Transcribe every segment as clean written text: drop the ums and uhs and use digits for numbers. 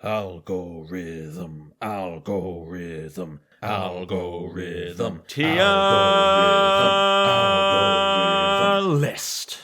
Algorithm, algorithm, algorithm, Tier list.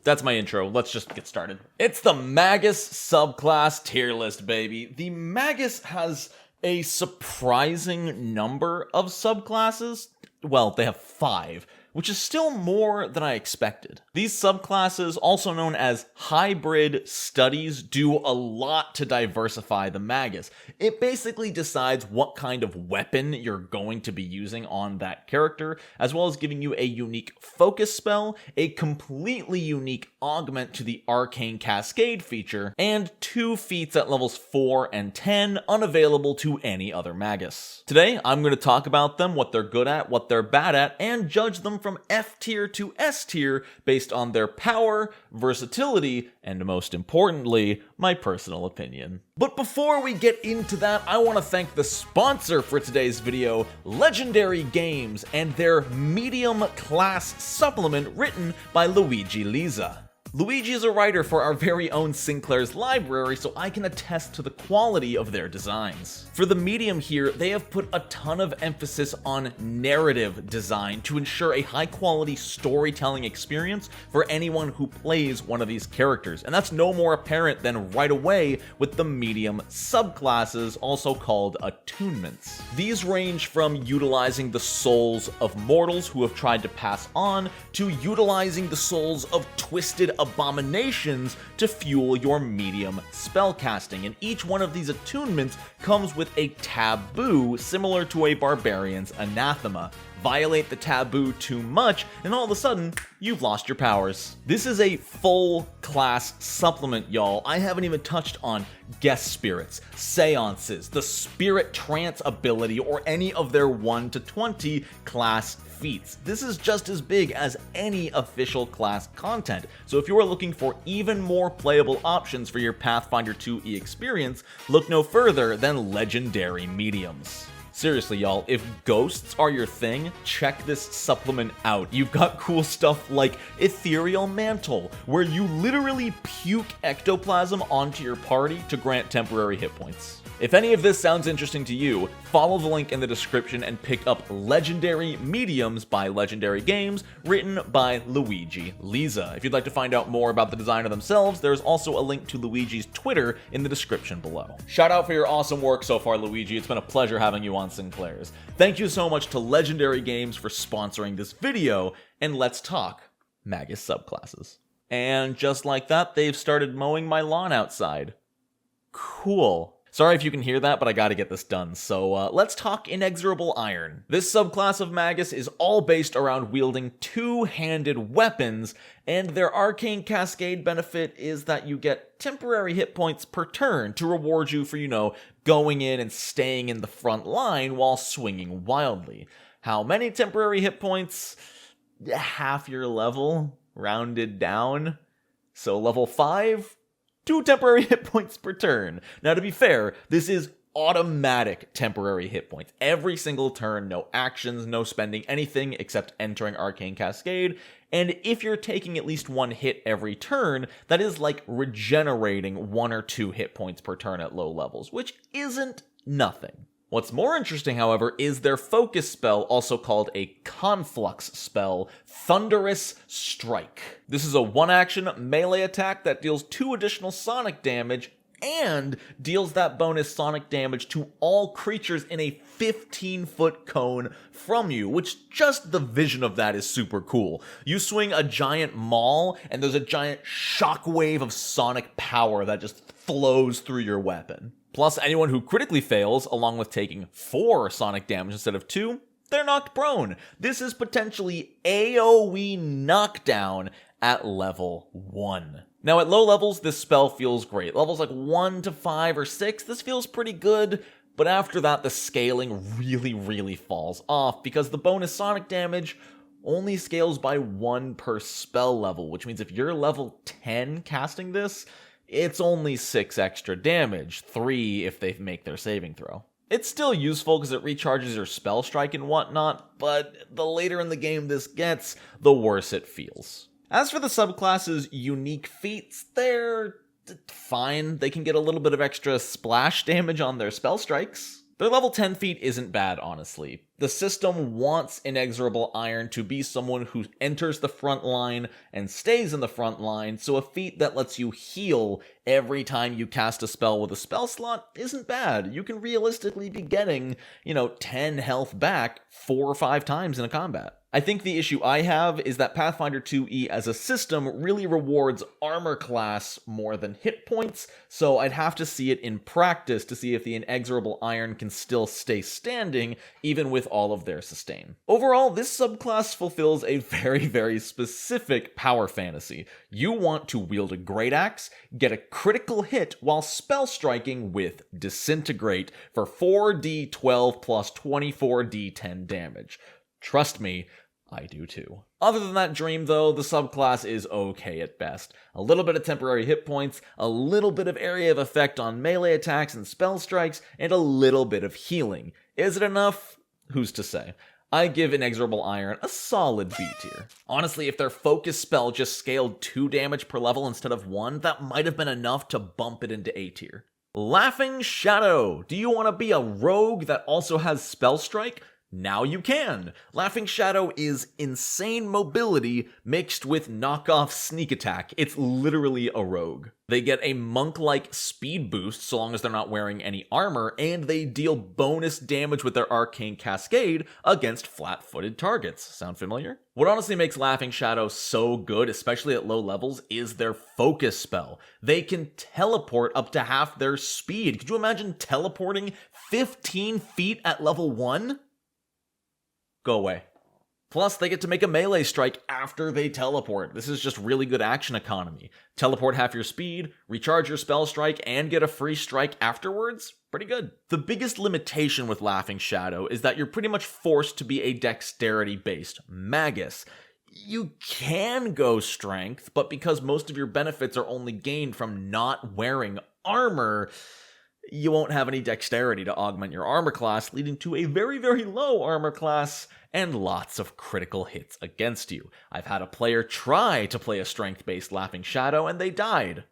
That's my intro. Let's just get started. It's the Magus subclass tier list, baby. The Magus has a surprising number of subclasses. Well, they have 5, which is still more than I expected. These subclasses, also known as hybrid studies, do a lot to diversify the Magus. It basically decides what kind of weapon you're going to be using on that character, as well as giving you a unique focus spell, a completely unique augment to the Arcane Cascade feature, and 2 feats at levels 4 and 10 unavailable to any other Magus. Today, I'm going to talk about them, what they're good at, what they're bad at, and judge them from F tier to S tier based on their power, versatility, and most importantly, my personal opinion. But before we get into that, I want to thank the sponsor for today's video, Legendary Games, and their medium class supplement written by Luigi Liza. Luigi is a writer for our very own Sinclair's library, so I can attest to the quality of their designs. For the medium here, they have put a ton of emphasis on narrative design to ensure a high-quality storytelling experience for anyone who plays one of these characters, and that's no more apparent than right away with the medium subclasses, also called attunements. These range from utilizing the souls of mortals who have tried to pass on, to utilizing the souls of twisted abominations to fuel your medium spellcasting, and each one of these attunements comes with a taboo similar to a barbarian's anathema. Violate the taboo too much, and all of a sudden, you've lost your powers. This is a full class supplement, y'all. I haven't even touched on guest spirits, seances, the spirit trance ability, or any of their 1 to 20 class feats. This is just as big as any official class content, so if you are looking for even more playable options for your Pathfinder 2e experience, look no further than Legendary Mediums. Seriously, y'all, if ghosts are your thing, check this supplement out. You've got cool stuff like Ethereal Mantle, where you literally puke ectoplasm onto your party to grant temporary hit points. If any of this sounds interesting to you, follow the link in the description and pick up Legendary Mediums by Legendary Games, written by Luigi Liza. If you'd like to find out more about the designer themselves, there's also a link to Luigi's Twitter in the description below. Shout out for your awesome work so far, Luigi. It's been a pleasure having you on Sinclair's. Thank you so much to Legendary Games for sponsoring this video, and let's talk Magus subclasses. And just like that, they've started mowing my lawn outside. Cool. Sorry if you can hear that, but I gotta get this done, so let's talk Inexorable Iron. This subclass of Magus is all based around wielding 2-handed weapons, and their Arcane Cascade benefit is that you get temporary hit points per turn to reward you for, going in and staying in the front line while swinging wildly. How many temporary hit points? Half your level, rounded down. So level 5? 2 temporary hit points per turn. Now, to be fair, this is automatic temporary hit points. Every single turn, no actions, no spending anything except entering Arcane Cascade, and if you're taking at least 1 hit every turn, that is like regenerating 1 or 2 hit points per turn at low levels, which isn't nothing. What's more interesting, however, is their focus spell, also called a conflux spell, Thunderous Strike. This is a 1-action melee attack that deals 2 additional sonic damage and deals that bonus sonic damage to all creatures in a 15-foot cone from you, which just the vision of that is super cool. You swing a giant maul, and there's a giant shockwave of sonic power that just flows through your weapon. Plus, anyone who critically fails, along with taking 4 sonic damage instead of 2, they're knocked prone. This is potentially AoE knockdown at level 1. Now, at low levels, this spell feels great. Levels like 1 to 5 or 6, this feels pretty good, but after that, the scaling really falls off, because the bonus sonic damage only scales by 1 per spell level, which means if you're level 10 casting this, it's only 6 extra damage, 3 if they make their saving throw. It's still useful because it recharges your spell strike and whatnot, but the later in the game this gets, the worse it feels. As for the subclass's unique feats, they're fine. They can get a little bit of extra splash damage on their spell strikes. Their level 10 feat isn't bad, honestly. The system wants Inexorable Iron to be someone who enters the front line and stays in the front line, so a feat that lets you heal every time you cast a spell with a spell slot isn't bad. You can realistically be getting, 10 health back 4 or 5 times in a combat. I think the issue I have is that Pathfinder 2e as a system really rewards armor class more than hit points, so I'd have to see it in practice to see if the Inexorable Iron can still stay standing even with all of their sustain. Overall, this subclass fulfills a very, very specific power fantasy. You want to wield a great axe, get a critical hit while spell striking with Disintegrate for 4d12 plus 24d10 damage. Trust me, I do too. Other than that dream though, the subclass is okay at best. A little bit of temporary hit points, a little bit of area of effect on melee attacks and spell strikes, and a little bit of healing. Is it enough? Who's to say? I give Inexorable Iron a solid B tier. Honestly, if their focus spell just scaled 2 damage per level instead of 1, that might have been enough to bump it into A tier. Laughing Shadow. Do you want to be a rogue that also has spell strike? Now you can! Laughing Shadow is insane mobility mixed with knockoff sneak attack. It's literally a rogue. They get a monk-like speed boost so long as they're not wearing any armor, and they deal bonus damage with their arcane cascade against flat-footed targets. Sound familiar? What honestly makes Laughing Shadow so good, especially at low levels, is their focus spell. They can teleport up to half their speed. Could you imagine teleporting 15 feet at level 1? Go away. Plus, they get to make a melee strike after they teleport. This is just really good action economy. Teleport half your speed, recharge your spell strike, and get a free strike afterwards? Pretty good. The biggest limitation with Laughing Shadow is that you're pretty much forced to be a dexterity-based Magus. You can go strength, but because most of your benefits are only gained from not wearing armor, you won't have any dexterity to augment your armor class, leading to a very, very low armor class and lots of critical hits against you. I've had a player try to play a strength-based Laughing Shadow and they died.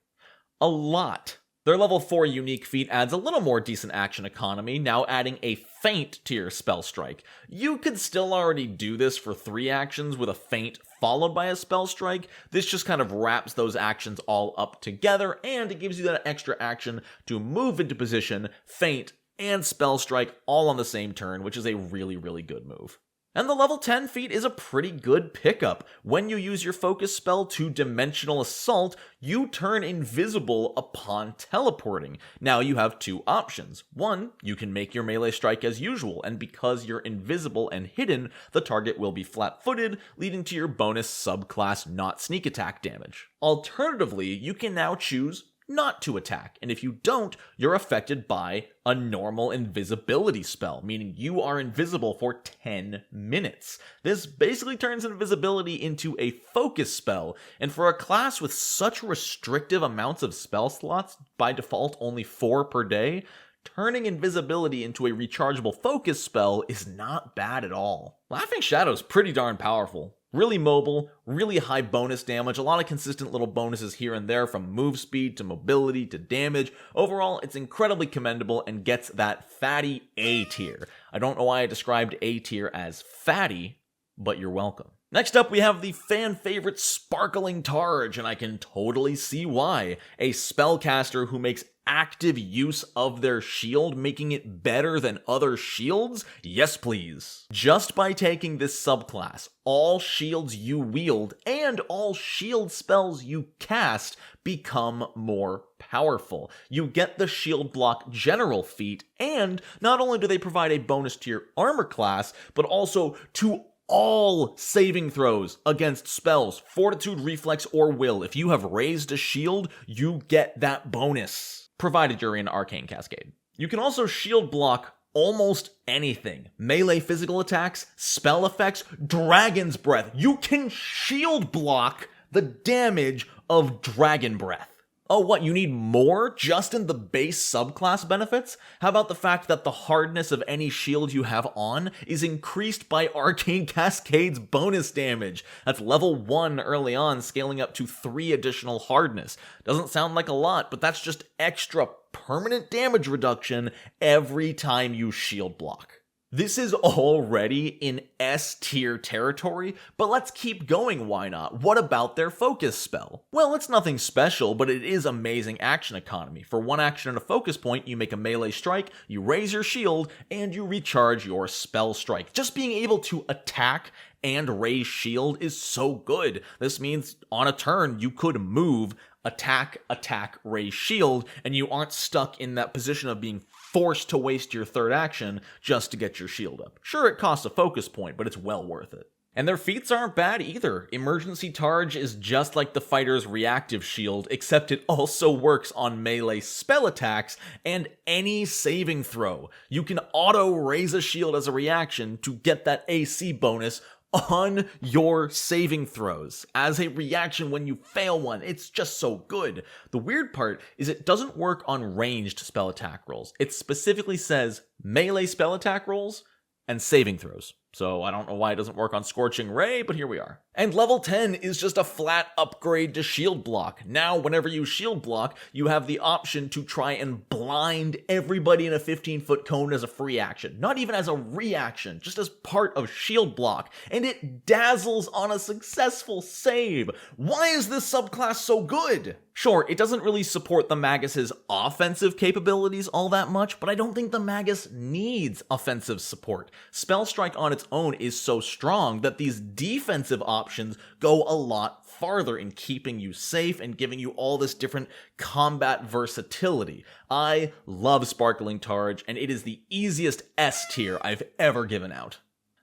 A lot. Their level 4 unique feat adds a little more decent action economy, now adding a feint to your spell strike. You could still already do this for 3 actions with a feint followed by a spell strike. This just kind of wraps those actions all up together, and it gives you that extra action to move into position, feint, and spell strike all on the same turn, which is a really, really good move. And the level 10 feat is a pretty good pickup. When you use your focus spell to Dimensional Assault, you turn invisible upon teleporting. Now you have 2 options. 1, you can make your melee strike as usual, and because you're invisible and hidden, the target will be flat-footed, leading to your bonus subclass not sneak attack damage. Alternatively, you can now choose not to attack, and if you don't, you're affected by a normal invisibility spell, meaning you are invisible for 10 minutes. This basically turns invisibility into a focus spell, and for a class with such restrictive amounts of spell slots, by default only 4 per day, turning invisibility into a rechargeable focus spell is not bad at all. Laughing Shadow's pretty darn powerful. Really mobile, really high bonus damage, a lot of consistent little bonuses here and there from move speed to mobility to damage. Overall, it's incredibly commendable and gets that fatty A tier. I don't know why I described A tier as fatty, but you're welcome. Next up, we have the fan favorite Sparkling Targe, and I can totally see why. A spellcaster who makes active use of their shield, making it better than other shields? Yes, please. Just by taking this subclass, all shields you wield and all shield spells you cast become more powerful. You get the shield block general feat, and not only do they provide a bonus to your armor class, but also to all saving throws against spells, fortitude, reflex, or will. If you have raised a shield, you get that bonus, provided you're in Arcane Cascade. You can also shield block almost anything. Melee physical attacks, spell effects, Dragon's Breath. You can shield block the damage of Dragon Breath. Oh, what, you need more just in the base subclass benefits? How about the fact that the hardness of any shield you have on is increased by Arcane Cascade's bonus damage? That's level 1 early on, scaling up to 3 additional hardness. Doesn't sound like a lot, but that's just extra permanent damage reduction every time you shield block. This is already in S tier territory, but let's keep going, why not? What about their focus spell? Well, it's nothing special, but it is amazing action economy. For 1 action and a focus point, you make a melee strike, you raise your shield, and you recharge your spell strike. Just being able to attack and raise shield is so good. This means on a turn, you could move, attack, raise shield, and you aren't stuck in that position of being forced to waste your 3rd action just to get your shield up. Sure, it costs a focus point, but it's well worth it. And their feats aren't bad either. Emergency Targe is just like the fighter's reactive shield, except it also works on melee spell attacks and any saving throw. You can auto raise a shield as a reaction to get that AC bonus on your saving throws as a reaction when you fail one. It's just so good. The weird part is it doesn't work on ranged spell attack rolls. It specifically says melee spell attack rolls and saving throws. So I don't know why it doesn't work on Scorching Ray, but here we are. And level 10 is just a flat upgrade to shield block. Now, whenever you shield block, you have the option to try and blind everybody in a 15-foot cone as a free action. Not even as a reaction, just as part of shield block. And it dazzles on a successful save. Why is this subclass so good? Sure, it doesn't really support the Magus's offensive capabilities all that much, but I don't think the Magus needs offensive support. Spell Strike on its own is so strong that these defensive options go a lot farther in keeping you safe and giving you all this different combat versatility. I love Sparkling Targe, and it is the easiest S tier I've ever given out.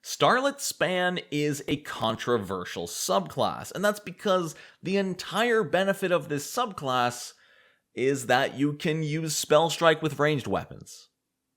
Starlit Span is a controversial subclass, and that's because the entire benefit of this subclass is that you can use Spell Strike with ranged weapons.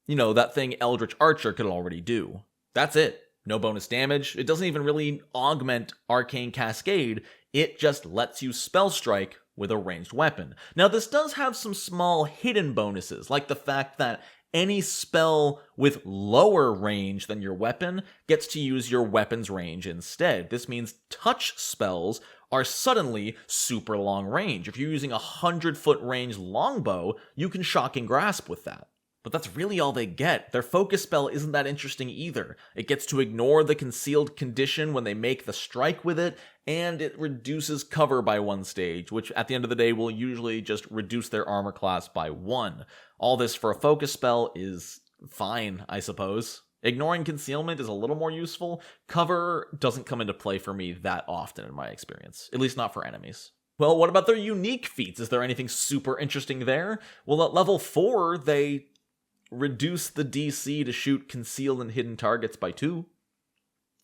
You know, that thing Eldritch Archer could already do. That's it. No bonus damage. It doesn't even really augment Arcane Cascade. It just lets you Spell Strike with a ranged weapon. Now, this does have some small hidden bonuses, like the fact that any spell with lower range than your weapon gets to use your weapon's range instead. This means touch spells are suddenly super long range. If you're using a 100-foot range longbow, you can shock and grasp with that. But that's really all they get. Their focus spell isn't that interesting either. It gets to ignore the concealed condition when they make the strike with it, and it reduces cover by 1 stage, which at the end of the day will usually just reduce their armor class by 1. All this for a focus spell is fine, I suppose. Ignoring concealment is a little more useful. Cover doesn't come into play for me that often in my experience, at least not for enemies. Well, what about their unique feats? Is there anything super interesting there? Well, at level 4, they reduce the DC to shoot concealed and hidden targets by 2.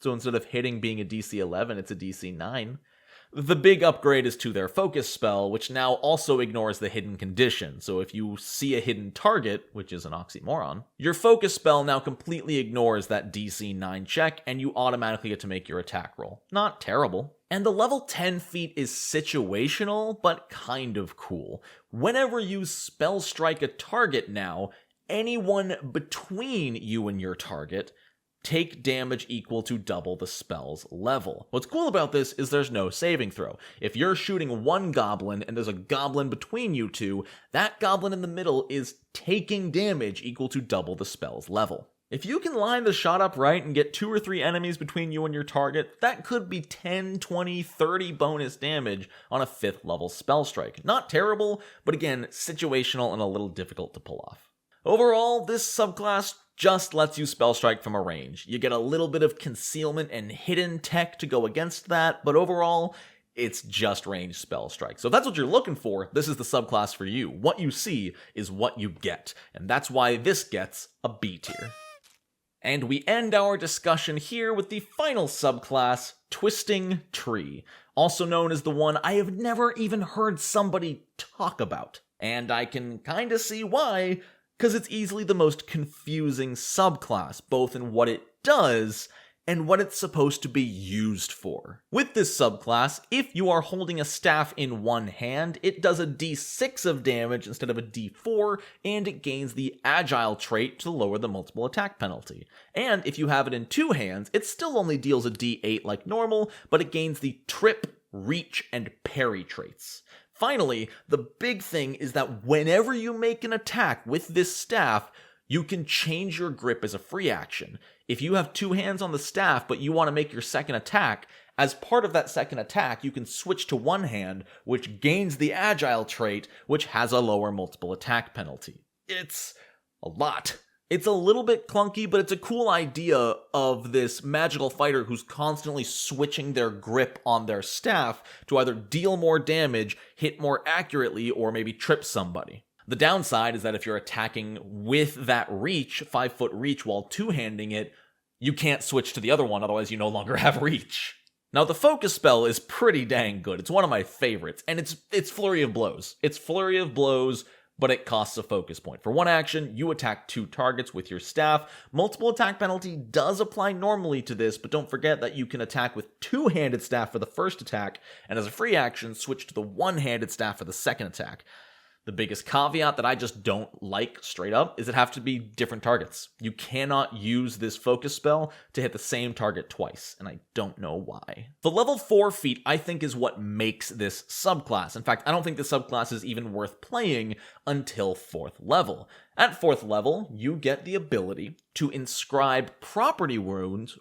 So instead of hitting being a DC 11, it's a DC 9. The big upgrade is to their focus spell, which now also ignores the hidden condition. So if you see a hidden target, which is an oxymoron, your focus spell now completely ignores that DC 9 check, and you automatically get to make your attack roll. Not terrible. And the level 10 feat is situational, but kind of cool. Whenever you spell strike a target now, anyone between you and your target take damage equal to double the spell's level. What's cool about this is there's no saving throw. If you're shooting one goblin and there's a goblin between you two, that goblin in the middle is taking damage equal to double the spell's level. If you can line the shot up right and get 2 or 3 enemies between you and your target, that could be 10, 20, 30 bonus damage on a 5th level spell strike. Not terrible, but again, situational and a little difficult to pull off. Overall, this subclass just lets you spell strike from a range. You get a little bit of concealment and hidden tech to go against that, but overall, it's just ranged spell strike. So if that's what you're looking for, this is the subclass for you. What you see is what you get, and that's why this gets a B tier. And we end our discussion here with the final subclass, Twisting Tree, also known as the one I have never even heard somebody talk about. And I can kinda see why, because it's easily the most confusing subclass, both in what it does and what it's supposed to be used for. With this subclass, if you are holding a staff in one hand, it does a d6 of damage instead of a d4, and it gains the Agile trait to lower the multiple attack penalty. And if you have it in two hands, it still only deals a d8 like normal, but it gains the Trip, Reach, and Parry traits. Finally, the big thing is that whenever you make an attack with this staff, you can change your grip as a free action. If you have two hands on the staff, but you want to make your second attack, as part of that second attack, you can switch to one hand, which gains the Agile trait, which has a lower multiple attack penalty. It's a lot. It's a little bit clunky, but it's a cool idea of this magical fighter who's constantly switching their grip on their staff to either deal more damage, hit more accurately, or maybe trip somebody. The downside is that if you're attacking with that reach, 5-foot reach, while two-handing it, you can't switch to the other one, otherwise you no longer have reach. Now, the focus spell is pretty dang good. It's one of my favorites, and it's Flurry of Blows. It's Flurry of Blows, but it costs a focus point. For one action, you attack two targets with your staff. Multiple attack penalty does apply normally to this, but don't forget that you can attack with two-handed staff for the first attack, and as a free action, switch to the one-handed staff for the second attack. The biggest caveat that I just don't like straight up is it have to be different targets. You cannot use this focus spell to hit the same target twice, and I don't know why. The level 4 feat, I think, is what makes this subclass. In fact, I don't think the subclass is even worth playing until 4th level. At 4th level, you get the ability to inscribe property runes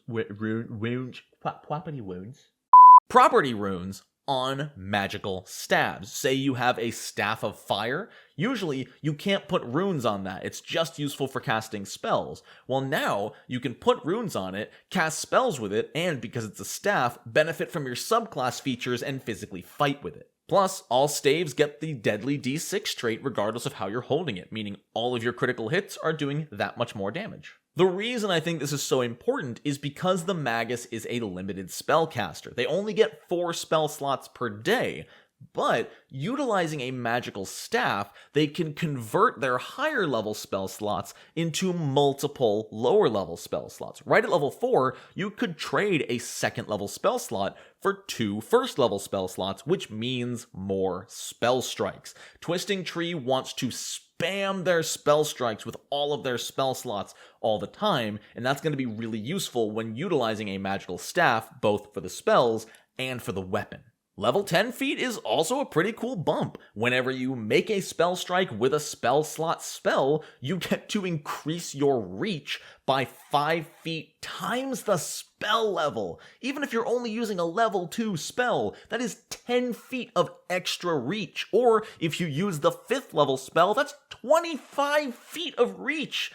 on magical stabs. Say you have a Staff of Fire. Usually, you can't put runes on that. It's just useful for casting spells. Well, now, you can put runes on it, cast spells with it, and because it's a staff, benefit from your subclass features and physically fight with it. Plus, all staves get the deadly d6 trait regardless of how you're holding it, meaning all of your critical hits are doing that much more damage. The reason I think this is so important is because the Magus is a limited spellcaster. They only get 4 spell slots per day, but utilizing a magical staff, they can convert their higher level spell slots into multiple lower level spell slots. Right at level 4, you could trade a second level spell slot for 2 first level spell slots, which means more spell strikes. Twisting Tree wants to spam their spell strikes with all of their spell slots all the time, and that's going to be really useful when utilizing a magical staff, both for the spells and for the weapon. Level 10 feat is also a pretty cool bump. Whenever you make a spell strike with a spell slot spell, you get to increase your reach by 5 feet times the spell level. Even if you're only using a level 2 spell, that is 10 feet of extra reach. Or if you use the 5th level spell, that's 25 feet of reach.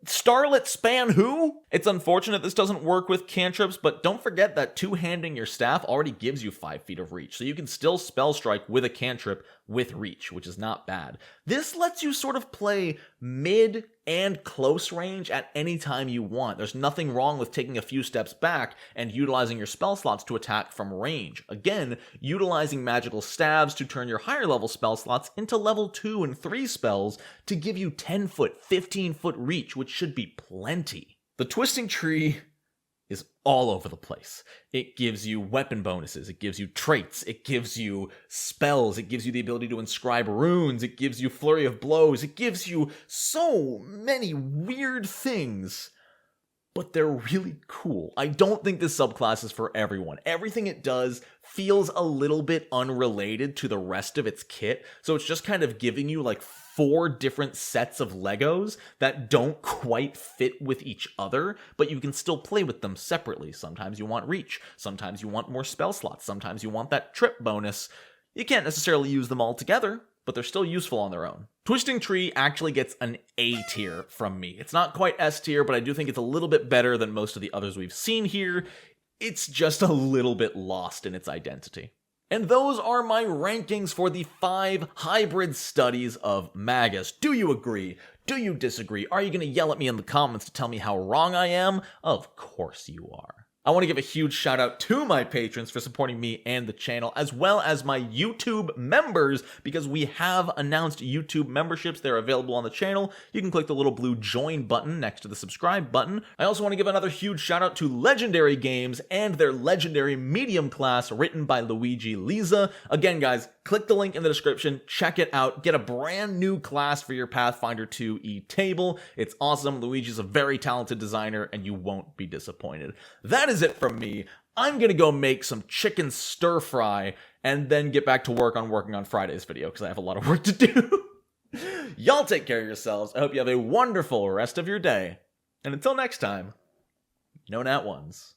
Starlit Span who? It's unfortunate this doesn't work with cantrips, but don't forget that two-handing your staff already gives you 5 feet of reach, so you can still spell strike with a cantrip with reach, which is not bad. This lets you sort of play mid and close range at any time you want. There's nothing wrong with taking a few steps back and utilizing your spell slots to attack from range. Again, utilizing magical stabs to turn your higher level spell slots into level 2 and 3 spells to give you 10 foot, 15 foot reach, which should be plenty. The Twisting Tree is all over the place. It gives you weapon bonuses, it gives you traits, it gives you spells, it gives you the ability to inscribe runes, it gives you Flurry of Blows, it gives you so many weird things, but they're really cool. I don't think this subclass is for everyone. Everything it does feels a little bit unrelated to the rest of its kit, so it's just kind of giving you like 4 different sets of Legos that don't quite fit with each other, but you can still play with them separately. Sometimes you want reach, sometimes you want more spell slots, sometimes you want that trip bonus. You can't necessarily use them all together, but they're still useful on their own. Twisting Tree actually gets an A tier from me. It's not quite S tier, but I do think it's a little bit better than most of the others we've seen here. It's just a little bit lost in its identity. And those are my rankings for the 5 hybrid studies of Magus. Do you agree? Do you disagree? Are you going to yell at me in the comments to tell me how wrong I am? Of course you are. I want to give a huge shout out to my patrons for supporting me and the channel, as well as my YouTube members, because we have announced YouTube memberships. They're available on the channel. You can click the little blue join button next to the subscribe button. I also want to give another huge shout out to Legendary Games and their Legendary Medium class written by Luigi Liza. Again, guys, click the link in the description, check it out, get a brand new class for your Pathfinder 2e table. It's awesome. Luigi's a very talented designer, and you won't be disappointed. That is it from me. I'm gonna go make some chicken stir fry and then get back to working on Friday's video because I have a lot of work to do. Y'all take care of yourselves. I hope you have a wonderful rest of your day. And until next time, no nat ones.